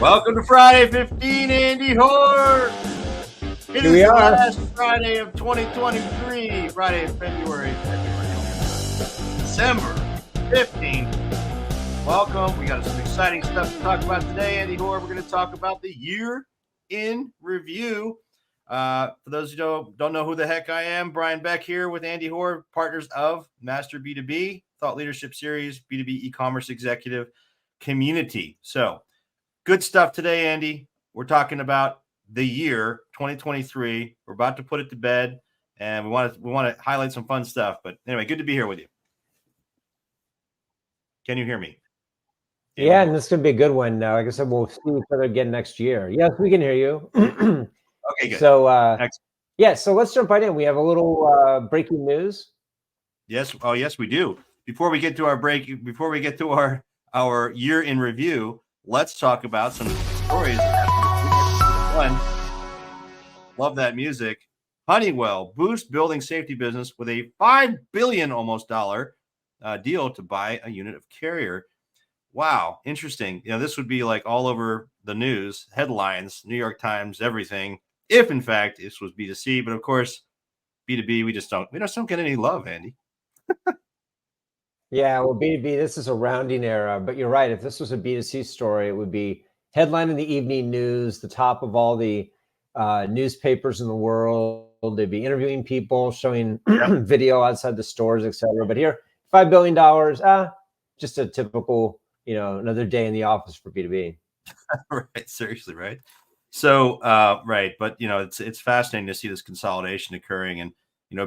Welcome to Friday 15, Andy Hoare. It is the last Friday of 2023, Friday of December 15th. Welcome. We got some exciting stuff to talk about today, Andy Hoare. We're going to talk about the year in review. For those who don't know who the heck I am, Brian Beck here with Andy Hoare, partners of Master B2B, Thought Leadership Series, B2B e-commerce executive community. So good stuff today, Andy. We're talking about the year 2023. We're about to put it to bed, and we want to highlight some fun stuff. But anyway, good to be here with you. Can you hear me? Yeah, and this is going to be a good one. Like I said, we'll see each other again next year. Yes, we can hear you. Okay, good. So, yeah, so let's jump right in. We have a little breaking news. Yes. Oh, yes, we do. Before we get to our break, before we get to our year in review, let's talk about some stories. One, love that music. Honeywell boosts building safety business with a $5 billion almost deal to buy a unit of Carrier. Wow, interesting. This would be like all over the news, headlines, New York Times, everything. If in fact this was B2C, but of course B2B, we just don't get any love, Andy. Yeah, well, B2B, this is a rounding error, but you're right. If this was a B2C story, it would be headline in the evening news, the top of all the newspapers in the world. They'd be interviewing people, showing video outside the stores, etc. But here, $5 billion, just a typical, another day in the office for B2B. Right, seriously, right? So, right, but it's fascinating to see this consolidation occurring, and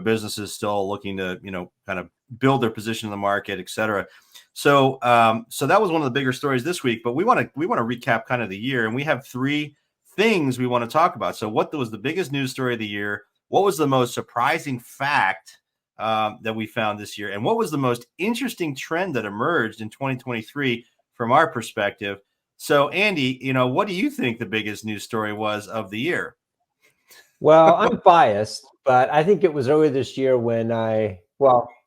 businesses still looking to kind of build their position in the market, et cetera. So that was one of the bigger stories this week. But we want to recap kind of the year, and we have three things we want to talk about. So what was the biggest news story of the year? What was the most surprising fact that we found this year, and what was the most interesting trend that emerged in 2023 from our perspective? So, Andy, what do you think the biggest news story was of the year? Well, I'm biased, but I think it was earlier this year when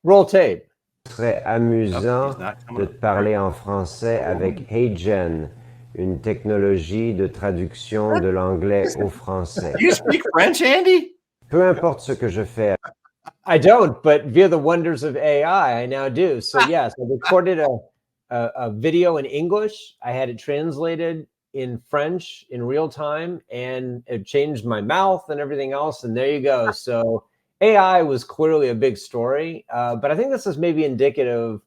roll tape. Très amusant de parler en français avec HeyGen, une technologie de traduction de l'anglais au français. Do you speak French, Andy? Peu importe ce que je fais. I don't, but via the wonders of AI, I now do. So yes, I recorded a video in English. I had it translated in French in real time, and it changed my mouth and everything else. And there you go. So AI was clearly a big story, but I think this is maybe indicative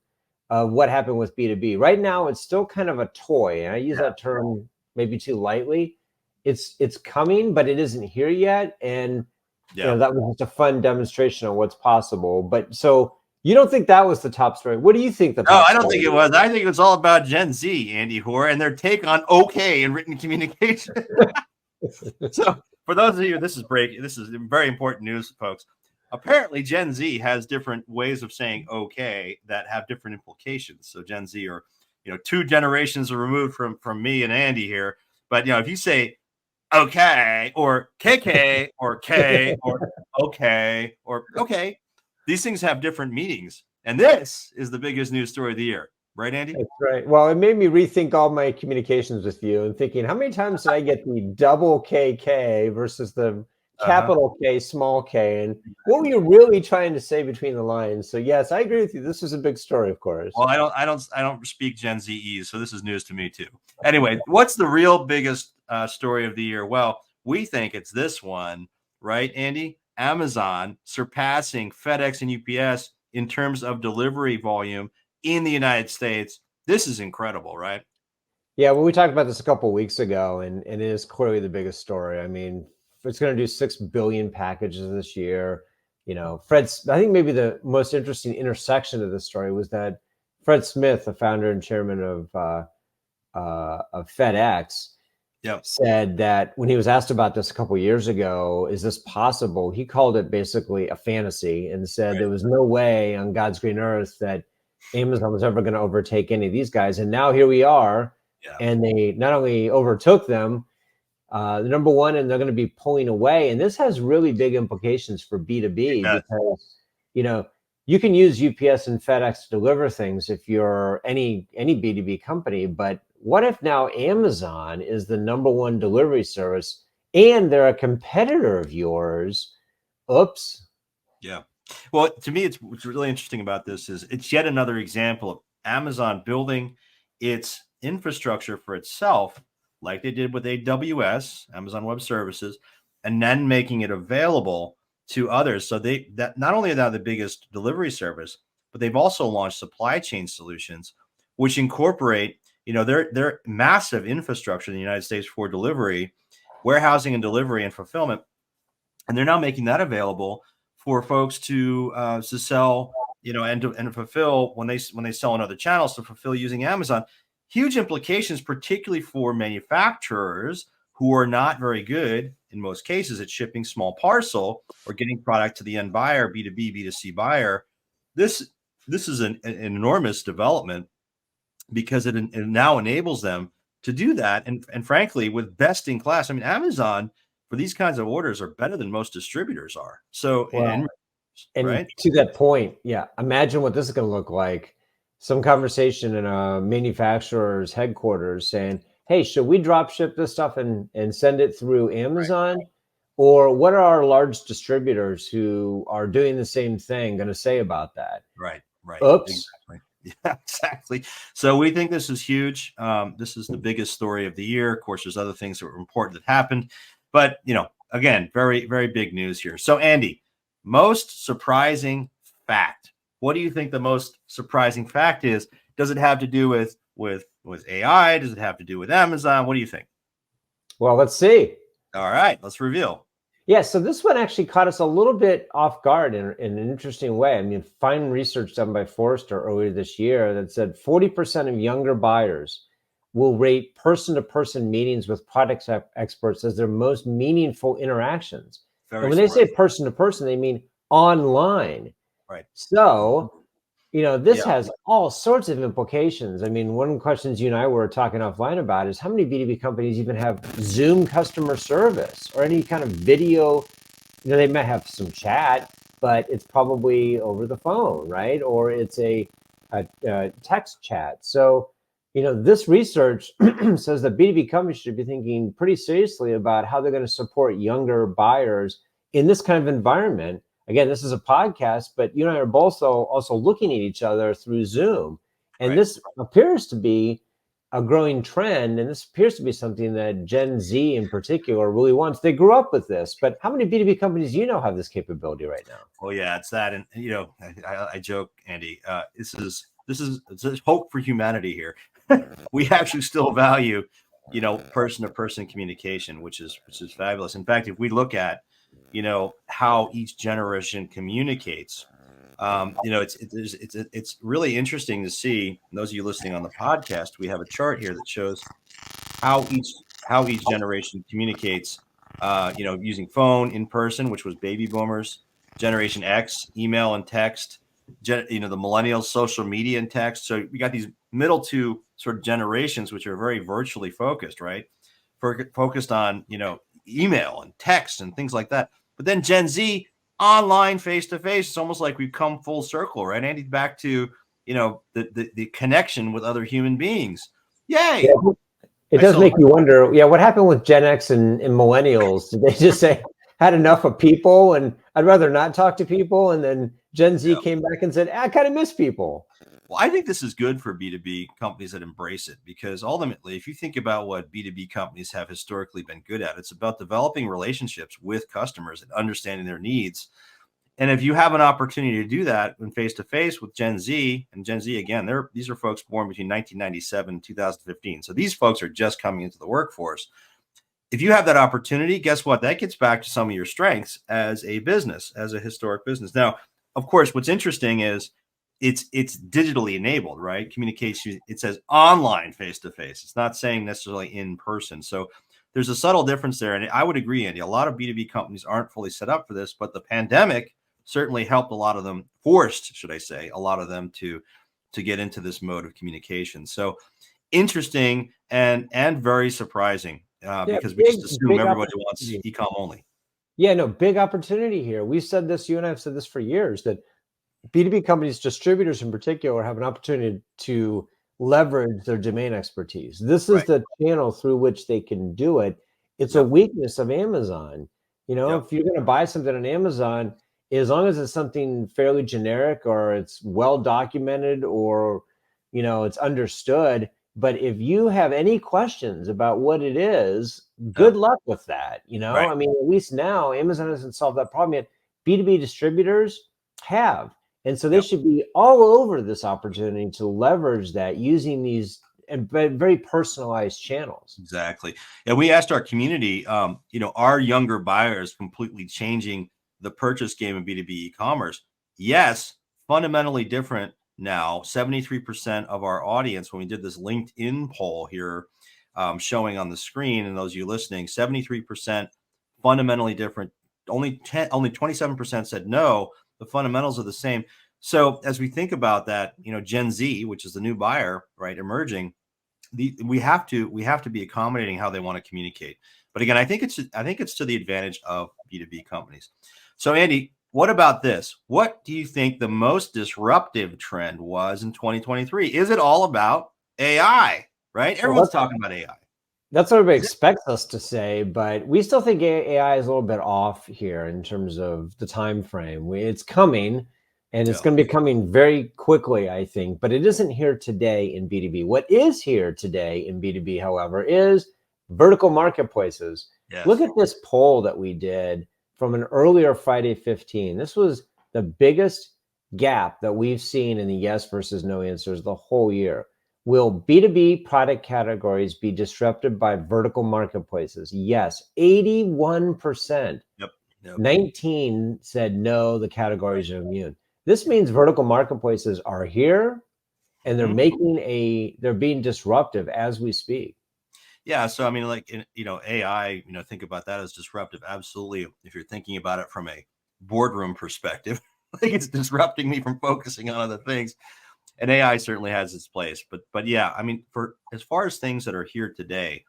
of what happened with B2B. Right now, it's still kind of a toy, and I use that term maybe too lightly. It's coming, but it isn't here yet. And that was just a fun demonstration of what's possible. But so you don't think that was the top story? What do you think the top No, I don't think it was. I think it was all about Gen Z, Andy Hoare, and their take on okay in written communication. So for those of you, this is very important news, folks. Apparently, Gen Z has different ways of saying okay that have different implications. So Gen Z are, 2 generations removed from me and Andy here. But, if you say okay or KK or K or okay or okay, these things have different meanings. And this is the biggest news story of the year. Right, Andy? That's right. Well, it made me rethink all my communications with you and thinking, how many times did I get the double KK versus the capital K, small k, and what were you really trying to say between the lines? So yes, I agree with you. This is a big story, of course. Well, I don't speak Gen Z, so this is news to me too. Anyway, what's the real biggest story of the year? Well, we think it's this one, right, Andy? Amazon surpassing FedEx and UPS in terms of delivery volume in the United States. This is incredible, right? Yeah, well, we talked about this a couple of weeks ago, and it is clearly the biggest story. I mean, it's going to do 6 billion packages this year. I think maybe the most interesting intersection of this story was that Fred Smith, the founder and chairman of FedEx, said that when he was asked about this a couple of years ago, is this possible? He called it basically a fantasy and said there was no way on God's green earth that Amazon was ever going to overtake any of these guys. And now here we are, and they not only overtook them, the number one, and they're going to be pulling away. And this has really big implications for B2B because, you can use UPS and FedEx to deliver things if you're any B2B company, but what if now Amazon is the #1 delivery service and they're a competitor of yours? Oops. Yeah. Well, to me, what's really interesting about this is it's yet another example of Amazon building its infrastructure for itself, like they did with AWS, Amazon Web Services, and then making it available to others. So that not only are they the biggest delivery service, but they've also launched supply chain solutions, which incorporate, their massive infrastructure in the United States for delivery, warehousing and delivery and fulfillment. And they're now making that available for folks to sell, and fulfill when they sell on other channels, to fulfill using Amazon. Huge implications, particularly for manufacturers who are not very good in most cases at shipping small parcel or getting product to the end buyer, B2B, B2C buyer. This is an enormous development because it now enables them to do that. And frankly, with best in class, I mean, Amazon for these kinds of orders are better than most distributors are. So, Well, and right. to that point, yeah, imagine what this is going to look like. Some conversation in a manufacturer's headquarters saying, hey, should we drop ship this stuff and send it through Amazon? Right. Or what are our large distributors who are doing the same thing going to say about that? Right. Oops. Exactly. Yeah, exactly. So we think this is huge. This is the biggest story of the year. Of course, there's other things that were important that happened, but again, very, very big news here. So Andy, most surprising fact. What do you think the most surprising fact is? Does it have to do with AI? Does it have to do with Amazon? What do you think? Well, let's see. All right, let's reveal. Yeah, so this one actually caught us a little bit off guard in an interesting way. I mean, fine research done by Forrester earlier this year that said 40% of younger buyers will rate person-to-person meetings with product experts as their most meaningful interactions. And when they say person-to-person, they mean online. Right. So, this has all sorts of implications. I mean, one of the questions you and I were talking offline about is how many B2B companies even have Zoom customer service or any kind of video? They might have some chat, but it's probably over the phone, right? Or it's a text chat. So, this research says that B2B companies should be thinking pretty seriously about how they're going to support younger buyers in this kind of environment. Again, this is a podcast, but you and I are both also looking at each other through Zoom. And this appears to be a growing trend. And this appears to be something that Gen Z in particular really wants. They grew up with this, but how many B2B companies have this capability right now? Oh yeah, it's that. And I joke, Andy, this is hope for humanity here. We actually still value, person-to-person communication, which is fabulous. In fact, if we look at how each generation communicates, it's really interesting to see. And those of you listening on the podcast, we have a chart here that shows how each generation communicates, using phone, in person, which was baby boomers, Generation X, email and text, the millennials, social media and text. So we got these middle two sort of generations, which are very virtually focused, right? Focused on, email and text and things like that. But then Gen Z, online, face-to-face. It's almost like we've come full circle, right, Andy? Back to, the connection with other human beings. Yay! Yeah, it does make you wonder, what happened with Gen X and millennials? Did they just say, had enough of people and I'd rather not talk to people? And then Gen Z came back and said, I kind of miss people. Well, I think this is good for B2B companies that embrace it, because ultimately, if you think about what B2B companies have historically been good at, it's about developing relationships with customers and understanding their needs. And if you have an opportunity to do that when face-to-face with Gen Z, and Gen Z, again, these are folks born between 1997 and 2015. So these folks are just coming into the workforce. If you have that opportunity, guess what? That gets back to some of your strengths as a business, as a historic business. Now, of course, what's interesting is it's digitally enabled, right? Communication, it says online face-to-face. It's not saying necessarily in person. So there's a subtle difference there. And I would agree, Andy, a lot of B2B companies aren't fully set up for this, but the pandemic certainly helped a lot of them, forced, should I say, a lot of them to get into this mode of communication. So interesting and very surprising, because we just assume everybody wants e-com only. Yeah, no, big opportunity here. We've said this, you and I have said this for years, that B2B companies, distributors in particular, have an opportunity to leverage their domain expertise. This is Right. the channel through which they can do it. It's a Yep. weakness of Amazon. You know, Yep. if you're going to buy something on Amazon, as long as it's something fairly generic or it's well documented or, you know, it's understood. But if you have any questions about what it is, good Yep. luck with that. You know, Right. I mean, at least now Amazon hasn't solved that problem yet. B2B distributors have. And so they Yep. should be all over this opportunity to leverage that using these and very personalized channels. Exactly. And we asked our community, you know, are younger buyers completely changing the purchase game in B2B e-commerce? Yes, fundamentally different now. 73% of our audience, when we did this LinkedIn poll here, showing on the screen, and those of you listening, 73% fundamentally different. Only 27% said no, the fundamentals are the same. So as we think about that, you know, Gen Z, which is the new buyer, right, emerging, we have to be accommodating how they want to communicate. But again, I think it's to the advantage of B2B companies. So Andy, what about this? What do you think the most disruptive trend was in 2023? Is it all about AI? Right? Everyone's talking about AI. That's what everybody expects us to say, but we still think AI is a little bit off here in terms of the time frame. It's coming, and it's going to be coming very quickly, I think, but it isn't here today in B2B. What is here today in B2B, however, is vertical marketplaces. Yes. Look at this poll that we did from an earlier Friday 15. This was the biggest gap that we've seen in the yes versus no answers the whole year. Will B2B product categories be disrupted by vertical marketplaces? Yes, 81%. Yep. 19 said no, the categories are immune. This means vertical marketplaces are here and they're being disruptive as we speak. Yeah. So, I mean, like, you know, AI, you know, think about that as disruptive. Absolutely. If you're thinking about it from a boardroom perspective, like it's disrupting me from focusing on other things. And AI certainly has its place, but yeah, I mean, for as far as things that are here today,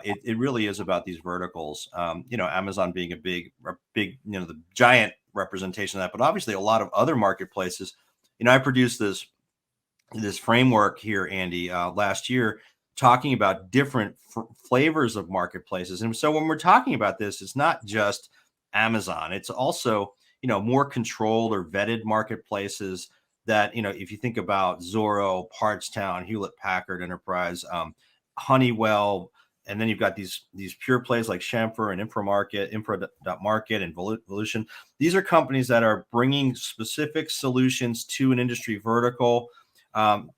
it really is about these verticals. You know, Amazon being a big, you know, the giant representation of that, but obviously a lot of other marketplaces. You know, I produced this framework here, Andy, last year, talking about different flavors of marketplaces. And so when we're talking about this, it's not just Amazon; it's also, you know, more controlled or vetted marketplaces that, you know, if you think about Zorro, Partstown, Hewlett Packard Enterprise, Honeywell, and then you've got these pure plays like Schaemfer and Infra.market and Volution. These are companies that are bringing specific solutions to an industry vertical,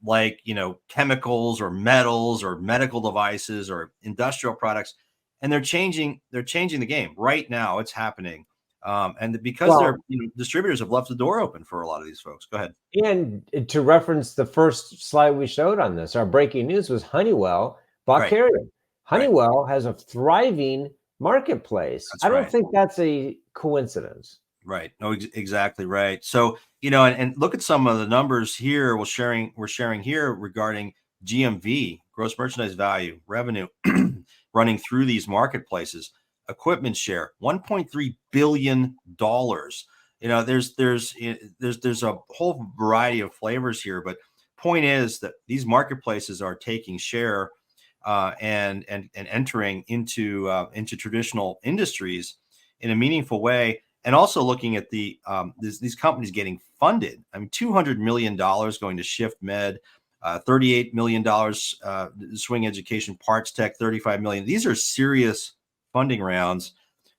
like, you know, chemicals or metals or medical devices or industrial products, and they're changing the game right now. It's happening. And because they're, you know, distributors have left the door open for a lot of these folks. Go ahead. And to reference the first slide we showed on this, our breaking news was Honeywell bought Carrier. Honeywell has a thriving marketplace. I don't think that's a coincidence. Right. No, exactly right. So, you know, and look at some of the numbers here we're sharing here regarding GMV, gross merchandise value, revenue, running through these marketplaces. Equipment share, $1.3 billion. You know, there's a whole variety of flavors here, but point is that these marketplaces are taking share and entering into traditional industries in a meaningful way. And also looking at these companies getting funded. I mean, $200 million going to Shift Med, $38 million Swing Education, Parts Tech, $35 million. These are serious funding rounds.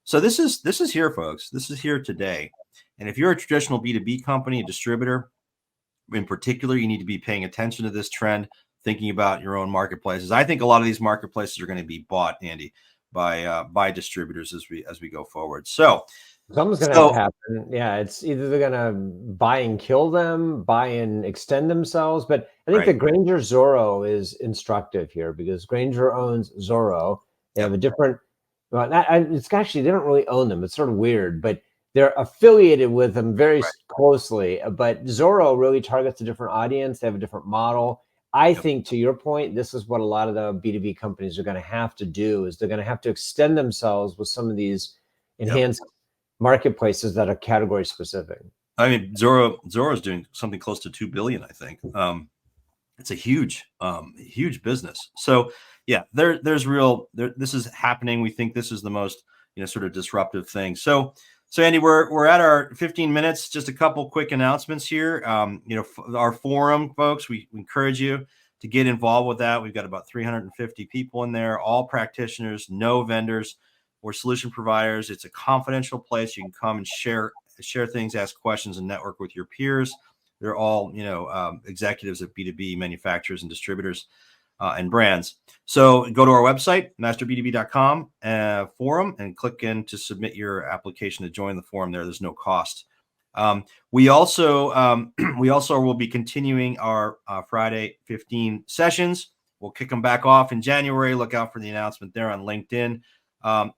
So this is here, folks. This is here today. And if you're a traditional B2B company, a distributor in particular, you need to be paying attention to this trend, thinking about your own marketplaces. I think a lot of these marketplaces are going to be bought, Andy, by distributors as we go forward. So something's going to have to happen. Yeah, it's either they're going to buy and kill them, buy and extend themselves. But I think the Grainger Zorro is instructive here because Grainger owns Zorro. They have a different, well, it's actually, they don't really own them. It's sort of weird, but they're affiliated with them very closely. But Zorro really targets a different audience. They have a different model. I think, to your point, this is what a lot of the B2B companies are going to have to do is they're going to have to extend themselves with some of these enhanced marketplaces that are category specific. I mean, Zorro is doing something close to $2 billion, I think. it's a huge business. So yeah, there's this is happening. We think this is the most, sort of disruptive thing. So Andy, we're at our 15 minutes. Just a couple quick announcements here. Our forum, folks, we encourage you to get involved with that. We've got about 350 people in there, all practitioners, no vendors or solution providers. It's a confidential place. You can come and share things, ask questions, and network with your peers. They're all, executives of B2B manufacturers and distributors and brands. So go to our website, masterb2b.com forum, and click in to submit your application to join the forum there. There's no cost. We also will be continuing our Friday 15 sessions. We'll kick them back off in January. Look out for the announcement there on LinkedIn.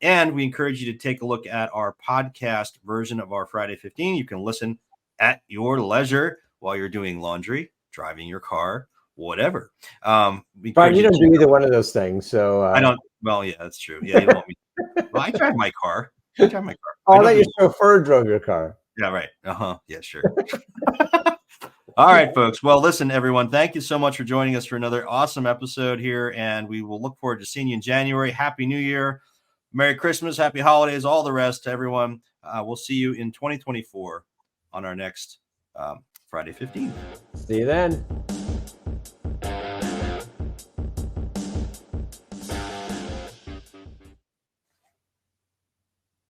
And we encourage you to take a look at our podcast version of our Friday 15. You can listen at your leisure while you're doing laundry, driving your car, whatever. But you don't do either one of those things. So I don't. Well, yeah, that's true. Yeah, you don't want me. Well, I drive my car. Oh, I thought your chauffeur drove your car. Yeah, right. Yeah, sure. All right, folks. Well, listen, everyone, thank you so much for joining us for another awesome episode here. And we will look forward to seeing you in January. Happy New Year. Merry Christmas. Happy holidays. All the rest to everyone. We'll see you in 2024 on our next Friday 15. See you then.